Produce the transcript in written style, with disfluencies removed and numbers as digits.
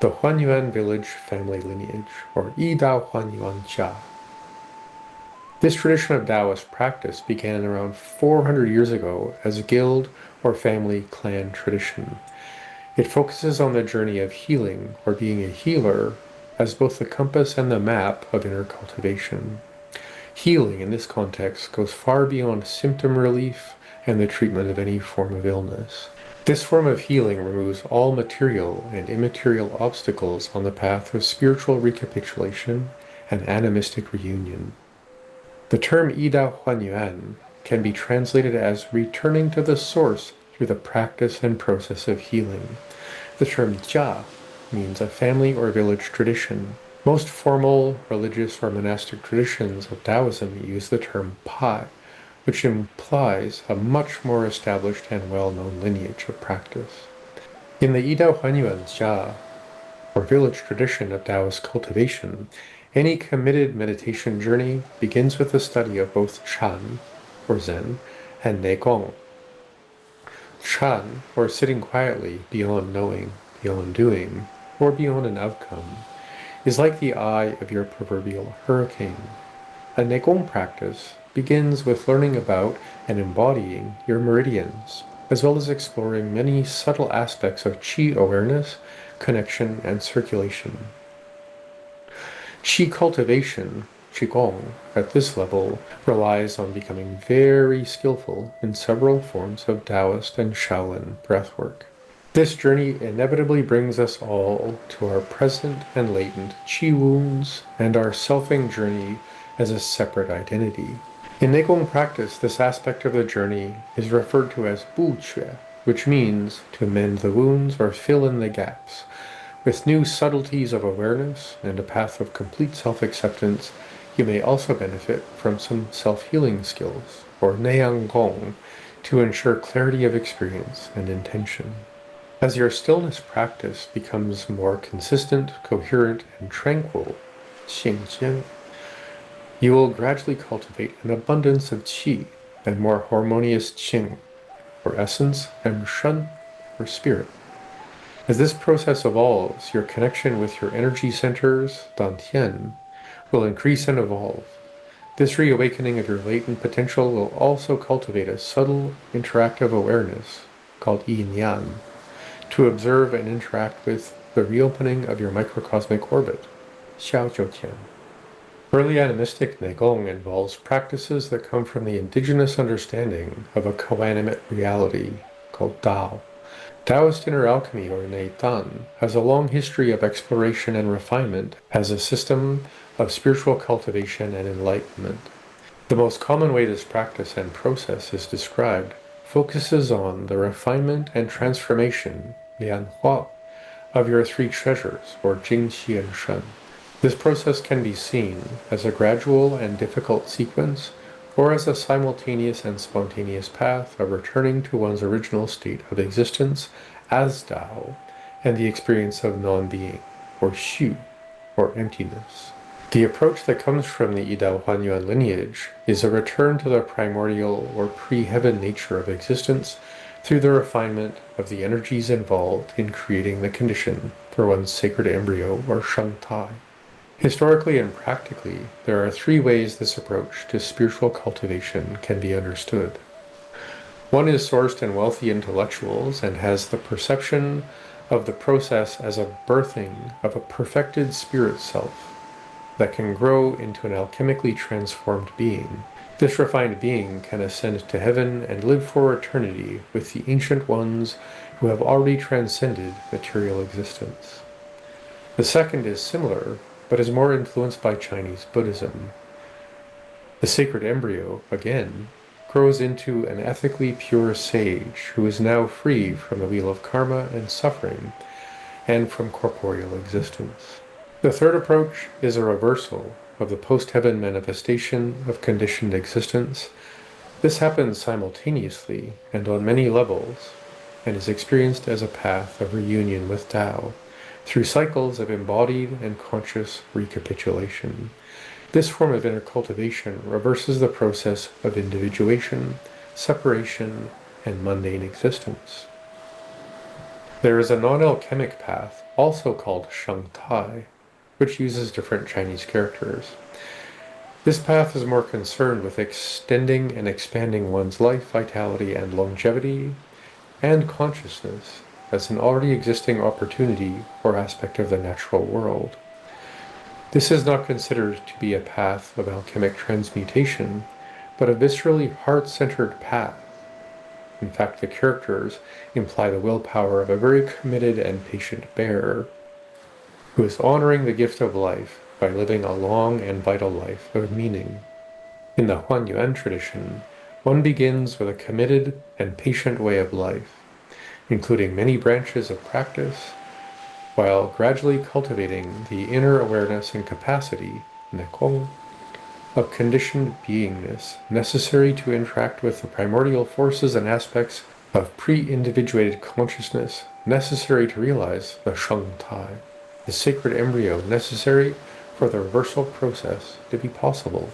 the Huan Yuan village family lineage, or Yi Dao Huan Yuan Jia. This tradition of Taoist practice began around 400 years ago as a guild or family clan tradition. It focuses on the journey of healing, or being a healer, as both the compass and the map of inner cultivation. Healing, in this context, goes far beyond symptom relief and the treatment of any form of illness. This form of healing removes all material and immaterial obstacles on the path of spiritual recapitulation and animistic reunion. The term Yi Dao Huan Yuan can be translated as returning to the source through the practice and process of healing. The term jia means a family or village tradition. Most formal religious or monastic traditions of Taoism use the term pai, which implies a much more established and well-known lineage of practice. In the Yi Dao Huan Yuan jia, or village tradition of Daoist cultivation, any committed meditation journey begins with the study of both Chan, or Zen, and Nei Gong. Chan, or sitting quietly beyond knowing, beyond doing, or beyond an outcome, is like the eye of your proverbial hurricane. A Nèi Gōng practice begins with learning about and embodying your meridians, as well as exploring many subtle aspects of qi awareness, connection, and circulation. Qi cultivation, Qigong, at this level, relies on becoming very skillful in several forms of Daoist and Shaolin breathwork. This journey inevitably brings us all to our present and latent qi wounds and our selfing journey as a separate identity. In Nèi Gōng practice, this aspect of the journey is referred to as bu quan, which means to mend the wounds or fill in the gaps. With new subtleties of awareness and a path of complete self-acceptance, you may also benefit from some self-healing skills, or Nèi Gōng, to ensure clarity of experience and intention. As your stillness practice becomes more consistent, coherent, and tranquil, xingjian, you will gradually cultivate an abundance of qi and more harmonious qing, or essence, and shen, or spirit. As this process evolves, your connection with your energy centers, dantian, will increase and evolve. This reawakening of your latent potential will also cultivate a subtle, interactive awareness called yin yan, to observe and interact with the reopening of your microcosmic orbit, xiao jiu tian. Early animistic Nèi Gōng involves practices that come from the indigenous understanding of a co-animate reality called Dao. Taoist inner alchemy, or Nèi Dan, has a long history of exploration and refinement as a system of spiritual cultivation and enlightenment. The most common way this practice and process is described focuses on the refinement and transformation, lian hua, of your three treasures, or jing, qi, and shen. This process can be seen as a gradual and difficult sequence, or as a simultaneous and spontaneous path of returning to one's original state of existence as Tao, and the experience of non-being, or xu, or emptiness. The approach that comes from the Yi Dao Huan Yuan lineage is a return to the primordial or pre-heaven nature of existence through the refinement of the energies involved in creating the condition for one's sacred embryo, or shangtai. Historically and practically, there are three ways this approach to spiritual cultivation can be understood. One is sourced in wealthy intellectuals and has the perception of the process as a birthing of a perfected spirit self that can grow into an alchemically transformed being. This refined being can ascend to heaven and live for eternity with the ancient ones who have already transcended material existence. The second is similar, but is more influenced by Chinese Buddhism. The sacred embryo, again, grows into an ethically pure sage who is now free from the wheel of karma and suffering, and from corporeal existence. The third approach is a reversal of the post-heaven manifestation of conditioned existence. This happens simultaneously and on many levels, and is experienced as a path of reunion with Tao, through cycles of embodied and conscious recapitulation. This form of inner cultivation reverses the process of individuation, separation, and mundane existence. There is a non-alchemic path, also called Sheng Tai, which uses different Chinese characters. This path is more concerned with extending and expanding one's life, vitality, and longevity, and consciousness as an already existing opportunity or aspect of the natural world. This is not considered to be a path of alchemic transmutation, but a viscerally heart-centered path. In fact, the characters imply the willpower of a very committed and patient bear, who is honoring the gift of life by living a long and vital life of meaning. In the Huan Yuan tradition, one begins with a committed and patient way of life, including many branches of practice, while gradually cultivating the inner awareness and capacity, Nèi Gōng, of conditioned beingness necessary to interact with the primordial forces and aspects of pre-individuated consciousness necessary to realize the Sheng Tai, the sacred embryo necessary for the reversal process to be possible.